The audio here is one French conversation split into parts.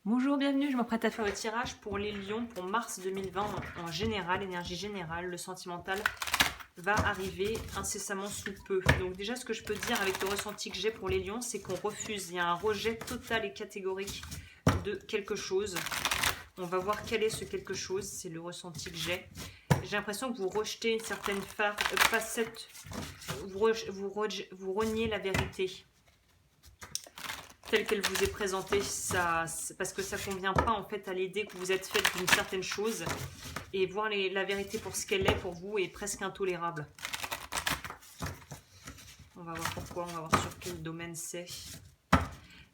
Bonjour, bienvenue, je m'apprête à faire le tirage pour les lions pour mars 2020 en général, énergie générale. Le sentimental va arriver incessamment sous peu. Donc déjà, ce que je peux dire avec le ressenti que j'ai pour les lions, c'est qu'on refuse. Il y a un rejet total et catégorique de quelque chose. On va voir quel est ce quelque chose, c'est le ressenti que j'ai. J'ai l'impression que vous rejetez une certaine facette, vous reniez la vérité telle qu'elle vous est présentée, ça, parce que ça ne convient pas en fait à l'idée que vous êtes faite d'une certaine chose, et voir la vérité pour ce qu'elle est pour vous est presque intolérable. On va voir pourquoi, on va voir sur quel domaine c'est.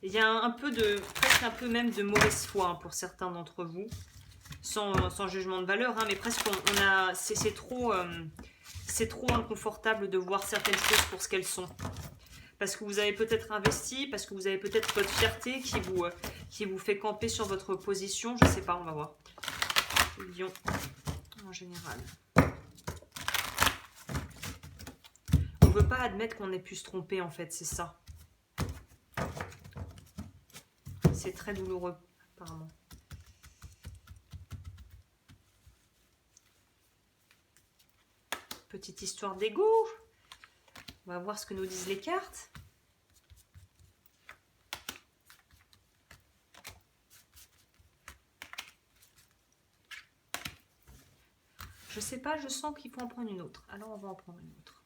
Il y a un peu de, presque un peu même de mauvaise foi pour certains d'entre vous, sans jugement de valeur, mais presque c'est trop inconfortable de voir certaines choses pour ce qu'elles sont. Parce que vous avez peut-être investi, parce que vous avez peut-être votre fierté qui vous fait camper sur votre position. Je sais pas, on va voir. Lion, en général. On ne veut pas admettre qu'on ait pu se tromper, en fait, c'est ça. C'est très douloureux, apparemment. Petite histoire d'ego. On va voir ce que nous disent les cartes. Je sais pas, je sens qu'il faut en prendre une autre. Alors on va en prendre une autre.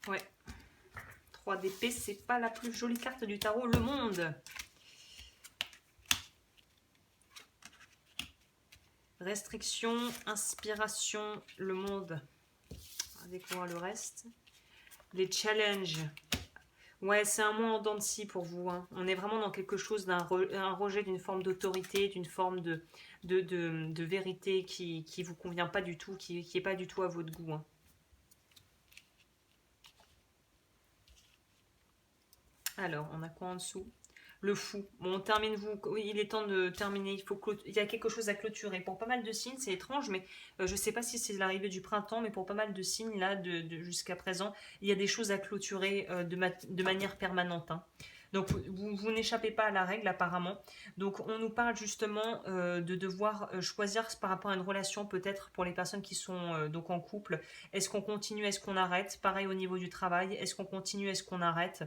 Ouais. 3 d'épée, c'est pas la plus jolie carte du tarot, le monde. Restriction, inspiration, le monde. On va découvrir le reste. Les challenges. Ouais, c'est un mois en dents de scie pour vous. On est vraiment dans quelque chose d'un rejet d'une forme d'autorité, d'une forme de vérité qui ne vous convient pas du tout, qui n'est pas du tout à votre goût. Alors, on a quoi en dessous? Le fou. Bon, on termine vous. Oui, il est temps de terminer. Il y a quelque chose à clôturer. Pour pas mal de signes, c'est étrange, mais je ne sais pas si c'est l'arrivée du printemps, mais pour pas mal de signes, là, jusqu'à présent, il y a des choses à clôturer de manière permanente. Donc, vous n'échappez pas à la règle, apparemment. Donc, on nous parle justement de devoir choisir par rapport à une relation, peut-être pour les personnes qui sont donc en couple. Est-ce qu'on continue, est-ce qu'on arrête? Pareil au niveau du travail. Est-ce qu'on continue, est-ce qu'on arrête?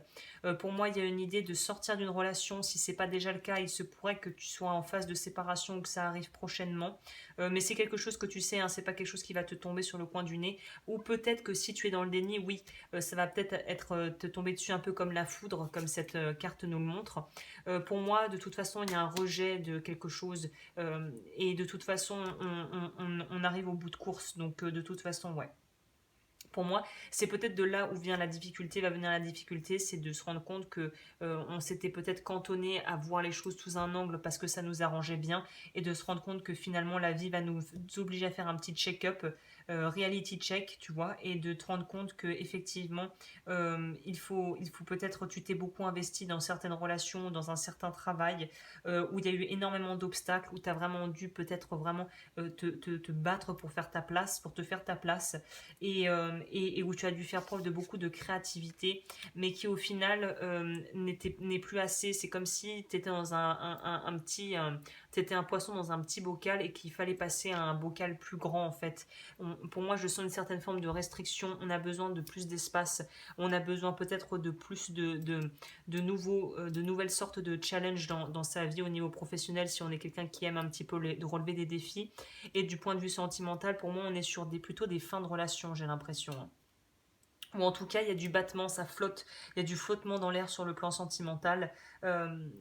Pour moi, il y a une idée de sortir d'une relation. Si ce n'est pas déjà le cas, il se pourrait que tu sois en phase de séparation ou que ça arrive prochainement. Mais c'est quelque chose que tu sais, c'est pas quelque chose qui va te tomber sur le coin du nez. Ou peut-être que si tu es dans le déni, oui, ça va peut-être te tomber dessus un peu comme la foudre, comme cette carte nous le montre. Pour moi, de toute façon, il y a un rejet de quelque chose. Et de toute façon, on arrive au bout de course. Donc, de toute façon, ouais. Pour moi, c'est peut-être de là où vient la difficulté, va venir la difficulté, c'est de se rendre compte que on s'était peut-être cantonné à voir les choses sous un angle parce que ça nous arrangeait bien, et de se rendre compte que finalement la vie va nous obliger à faire un petit check-up, reality check, tu vois, et de te rendre compte que effectivement il faut peut-être, tu t'es beaucoup investi dans certaines relations, dans un certain travail où il y a eu énormément d'obstacles, où tu as vraiment dû peut-être vraiment te battre pour faire ta place, pour te faire ta place, et où tu as dû faire preuve de beaucoup de créativité, mais qui au final n'est plus assez. C'est comme si tu étais dans un petit... t'étais un poisson dans un petit bocal et qu'il fallait passer à un bocal plus grand en fait. Pour moi, je sens une certaine forme de restriction. On a besoin de plus d'espace. On a besoin peut-être de plus de nouvelles sortes de challenges dans sa vie au niveau professionnel, si on est quelqu'un qui aime un petit peu de relever des défis. Et du point de vue sentimental, pour moi, on est sur plutôt des fins de relation, j'ai l'impression. Ou en tout cas, il y a du battement, ça flotte, il y a du flottement dans l'air sur le plan sentimental.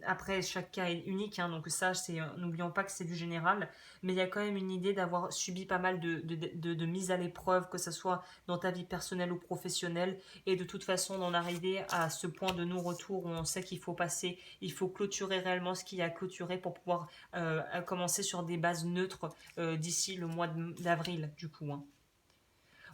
Après, chaque cas est unique, donc ça, n'oublions pas que c'est du général, mais il y a quand même une idée d'avoir subi pas mal de mise à l'épreuve, que ce soit dans ta vie personnelle ou professionnelle, et de toute façon d'en arriver à ce point de non-retour où on sait qu'il faut passer, il faut clôturer réellement ce qu'il y a à clôturer pour pouvoir commencer sur des bases neutres d'ici le mois d'avril, du coup.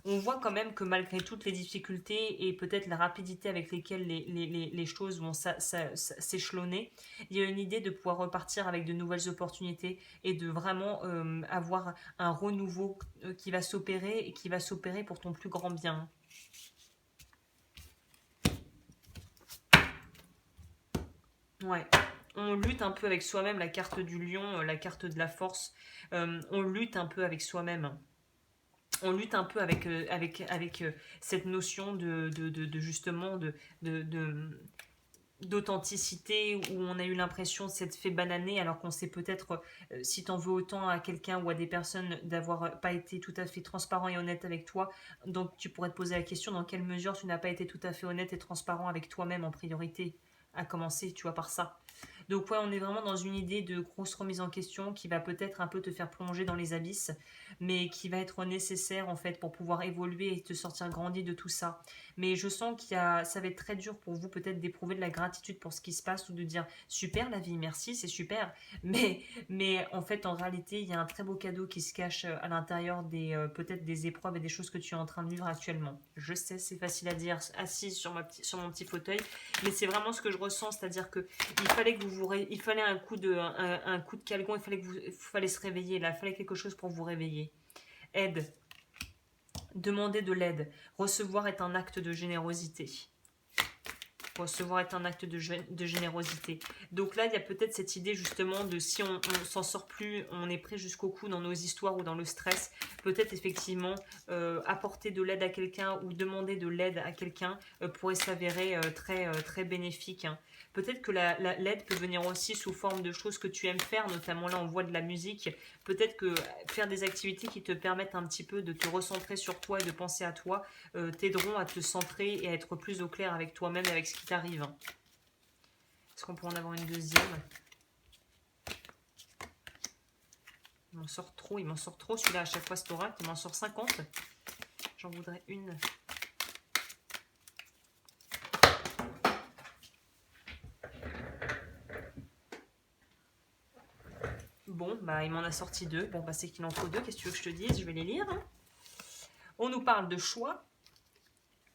On voit quand même que malgré toutes les difficultés et peut-être la rapidité avec lesquelles les choses vont s'échelonner, il y a une idée de pouvoir repartir avec de nouvelles opportunités et de vraiment avoir un renouveau qui va s'opérer et qui va s'opérer pour ton plus grand bien. Ouais. On lutte un peu avec soi-même, la carte du lion, la carte de la force. On lutte un peu avec soi-même. On lutte un peu avec cette notion de justement d'authenticité où on a eu l'impression de s'être fait bananer alors qu'on sait peut-être, si t'en veux autant à quelqu'un ou à des personnes d'avoir pas été tout à fait transparent et honnête avec toi, donc tu pourrais te poser la question dans quelle mesure tu n'as pas été tout à fait honnête et transparent avec toi-même en priorité, à commencer, tu vois, par ça. Donc ouais, on est vraiment dans une idée de grosse remise en question qui va peut-être un peu te faire plonger dans les abysses, mais qui va être nécessaire en fait pour pouvoir évoluer et te sortir grandi de tout ça. Mais je sens ça va être très dur pour vous peut-être d'éprouver de la gratitude pour ce qui se passe ou de dire super la vie, merci, c'est super. Mais en fait, en réalité, il y a un très beau cadeau qui se cache à l'intérieur des peut-être des épreuves et des choses que tu es en train de vivre actuellement. Je sais, c'est facile à dire assise sur mon petit fauteuil, mais c'est vraiment ce que je ressens, c'est-à-dire que il fallait un coup de calgon, fallait se réveiller là, il fallait quelque chose pour vous réveiller. Aide, demander de l'aide, recevoir est un acte de générosité. Recevoir est un acte de générosité. Donc là, il y a peut-être cette idée justement de si on s'en sort plus, on est prêt jusqu'au cou dans nos histoires ou dans le stress, peut-être effectivement apporter de l'aide à quelqu'un ou demander de l'aide à quelqu'un pourrait s'avérer très bénéfique. Hein. Peut-être que l'aide peut venir aussi sous forme de choses que tu aimes faire, notamment là on voit de la musique. Peut-être que faire des activités qui te permettent un petit peu de te recentrer sur toi et de penser à toi t'aideront à te centrer et à être plus au clair avec toi-même et avec ce qui t'arrive. Est-ce qu'on pourrait en avoir une deuxième? Il m'en sort trop celui-là à chaque fois cet oracle, il m'en sort 50. J'en voudrais une. Bon, bah il m'en a sorti deux. Bon, bah c'est qu'il en faut deux. Qu'est-ce que tu veux que je te dise? Je vais les lire. Hein. On nous parle de choix,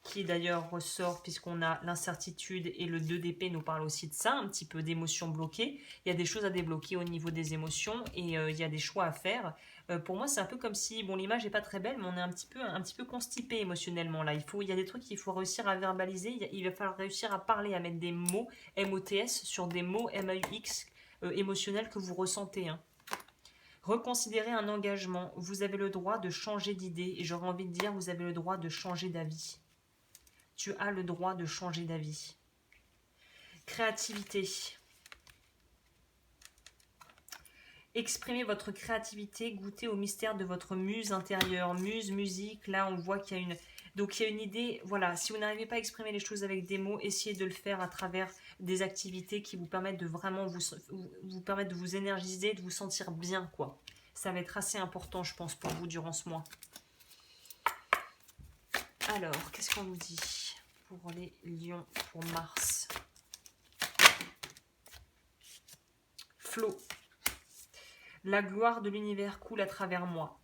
qui d'ailleurs ressort puisqu'on a l'incertitude et le 2 d'épée nous parle aussi de ça, un petit peu d'émotions bloquées. Il y a des choses à débloquer au niveau des émotions et il y a des choix à faire. Pour moi, c'est un peu comme si, bon, l'image n'est pas très belle, mais on est un petit peu constipé émotionnellement là. Il y a des trucs qu'il faut réussir à verbaliser, il va falloir réussir à parler, à mettre des mots MOTS sur des mots MAUX émotionnels que vous ressentez. Hein. Reconsidérez un engagement. Vous avez le droit de changer d'idée et j'aurais envie de dire, vous avez le droit de changer d'avis. Tu as le droit de changer d'avis. Créativité. Exprimez votre créativité, goûtez au mystère de votre muse intérieure. Muse, musique, là on voit qu'il y a une... Donc il y a une idée, voilà, si vous n'arrivez pas à exprimer les choses avec des mots, essayez de le faire à travers des activités qui vous permettent de vraiment vous permettre de vous énergiser, de vous sentir bien, quoi. Ça va être assez important, je pense, pour vous durant ce mois. Alors, qu'est-ce qu'on nous dit pour les lions, pour Mars? Flot. La gloire de l'univers coule à travers moi.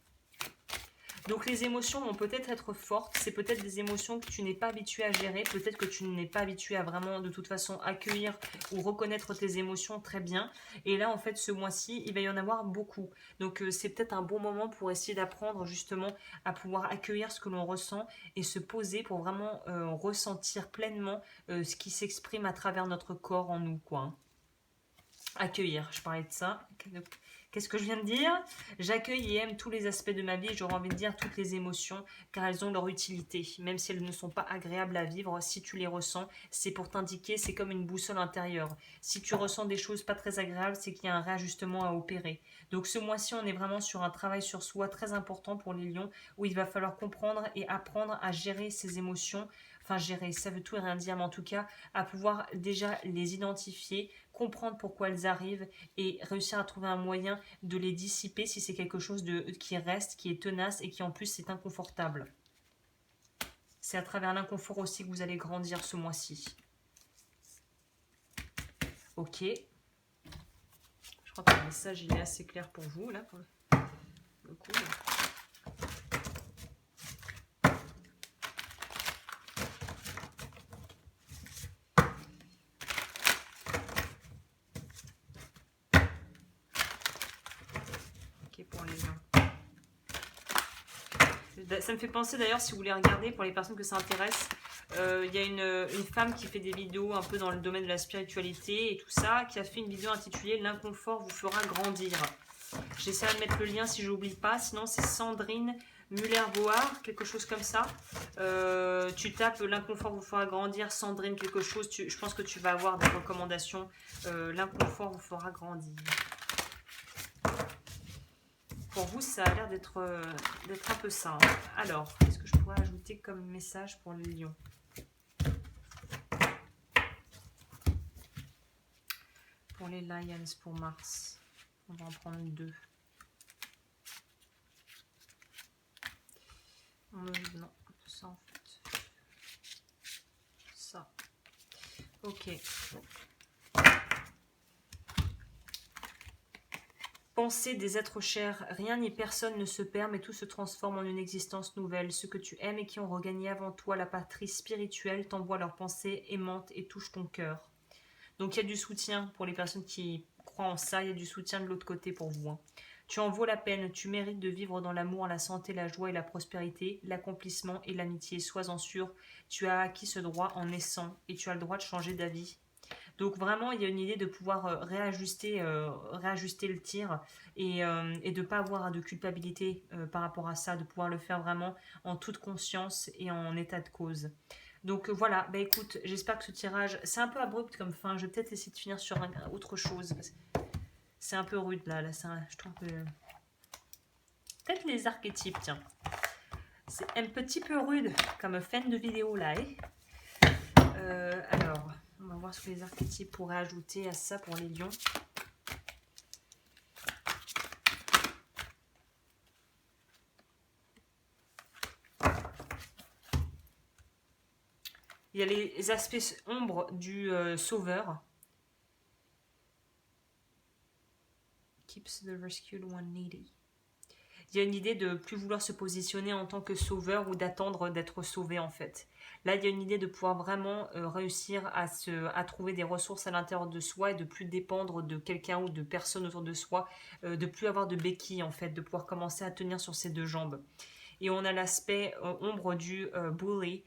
Donc les émotions vont peut-être être fortes, c'est peut-être des émotions que tu n'es pas habitué à gérer, peut-être que tu n'es pas habitué à vraiment de toute façon accueillir ou reconnaître tes émotions très bien. Et là en fait ce mois-ci, il va y en avoir beaucoup. Donc c'est peut-être un bon moment pour essayer d'apprendre justement à pouvoir accueillir ce que l'on ressent et se poser pour vraiment ressentir pleinement ce qui s'exprime à travers notre corps en nous, quoi. Hein. Accueillir, je parlais de ça. Qu'est-ce que je viens de dire? J'accueille et aime tous les aspects de ma vie, j'aurais envie de dire toutes les émotions, car elles ont leur utilité. Même si elles ne sont pas agréables à vivre, si tu les ressens, c'est pour t'indiquer, c'est comme une boussole intérieure. Si tu ressens des choses pas très agréables, c'est qu'il y a un réajustement à opérer. Donc ce mois-ci, on est vraiment sur un travail sur soi très important pour les lions, où il va falloir comprendre et apprendre à gérer ces émotions. Enfin, gérer, ça veut tout et rien dire, mais en tout cas, à pouvoir déjà les identifier, comprendre pourquoi elles arrivent et réussir à trouver un moyen de les dissiper si c'est quelque chose qui reste, qui est tenace et qui en plus est inconfortable. C'est à travers l'inconfort aussi que vous allez grandir ce mois-ci. Ok. Je crois que le message il est assez clair pour vous là. Pour le coup. Pour les lions. Ça me fait penser d'ailleurs, si vous voulez regarder, pour les personnes que ça intéresse, Il y a une femme qui fait des vidéos un peu dans le domaine de la spiritualité et tout ça, qui a fait une vidéo intitulée L'inconfort vous fera grandir. J'essaierai de mettre le lien si j'oublie pas, sinon c'est Sandrine Muller-Board, quelque chose comme ça. Tu tapes l'inconfort vous fera grandir, Sandrine quelque chose, je pense que tu vas avoir des recommandations. L'inconfort vous fera grandir. Pour vous, ça a l'air d'être un peu ça. Hein. Alors, qu'est-ce que je pourrais ajouter comme message pour les lions? Pour les Lions, pour Mars. On va en prendre 2. Non, ça en fait. Ça. Ok. Pensée des êtres chers, rien ni personne ne se perd, mais tout se transforme en une existence nouvelle. Ceux que tu aimes et qui ont regagné avant toi la patrie spirituelle t'envoient leurs pensées aimantes et touchent ton cœur. Donc il y a du soutien pour les personnes qui croient en ça, il y a du soutien de l'autre côté pour vous. Hein. Tu en vaux la peine, tu mérites de vivre dans l'amour, la santé, la joie et la prospérité, l'accomplissement et l'amitié. Sois-en sûr, tu as acquis ce droit en naissant et tu as le droit de changer d'avis. Donc vraiment, il y a une idée de pouvoir réajuster le tir et de ne pas avoir de culpabilité par rapport à ça, de pouvoir le faire vraiment en toute conscience et en état de cause. Donc voilà, bah écoute, j'espère que ce tirage, c'est un peu abrupt comme fin, je vais peut-être essayer de finir sur autre chose. C'est un peu rude là je trouve que... Peut-être les archétypes, tiens. C'est un petit peu rude comme fin de vidéo là. Alors, on va voir ce que les archétypes pourraient ajouter à ça pour les lions. Il y a les aspects ombres du sauveur. Keeps the rescued one needy. Il y a une idée de plus vouloir se positionner en tant que sauveur ou d'attendre d'être sauvé en fait. Là, il y a une idée de pouvoir vraiment réussir à trouver des ressources à l'intérieur de soi et de plus dépendre de quelqu'un ou de personnes autour de soi, de plus avoir de béquilles en fait, de pouvoir commencer à tenir sur ses 2 jambes. Et on a l'aspect ombre du bully,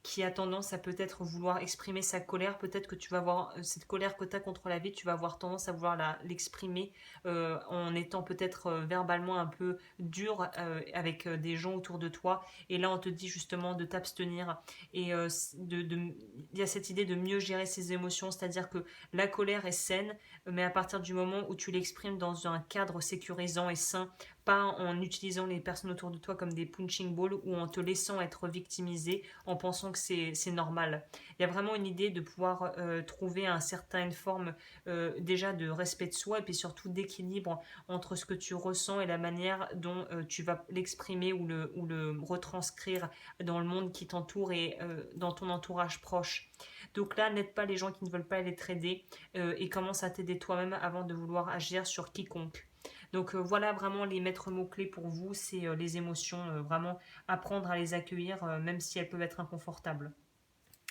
qui a tendance à peut-être vouloir exprimer sa colère. Peut-être que tu vas avoir cette colère que tu as contre la vie, tu vas avoir tendance à vouloir l'exprimer en étant peut-être verbalement un peu dur avec des gens autour de toi. Et là, on te dit justement de t'abstenir. Et il y a cette idée de mieux gérer ses émotions, c'est-à-dire que la colère est saine, mais à partir du moment où tu l'exprimes dans un cadre sécurisant et sain, pas en utilisant les personnes autour de toi comme des punching balls ou en te laissant être victimisé en pensant que c'est normal. Il y a vraiment une idée de pouvoir trouver une certaine forme déjà de respect de soi et puis surtout d'équilibre entre ce que tu ressens et la manière dont tu vas l'exprimer ou le retranscrire dans le monde qui t'entoure et dans ton entourage proche. Donc là, n'aide pas les gens qui ne veulent pas être aidés et commence à t'aider toi-même avant de vouloir agir sur quiconque. Donc voilà vraiment les maîtres mots-clés pour vous, c'est les émotions, vraiment apprendre à les accueillir même si elles peuvent être inconfortables.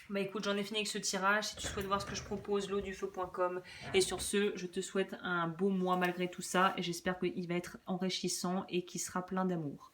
Bah écoute, j'en ai fini avec ce tirage. Si tu souhaites voir ce que je propose, lodufeu.com. Et sur ce, je te souhaite un beau mois malgré tout ça et j'espère qu'il va être enrichissant et qu'il sera plein d'amour.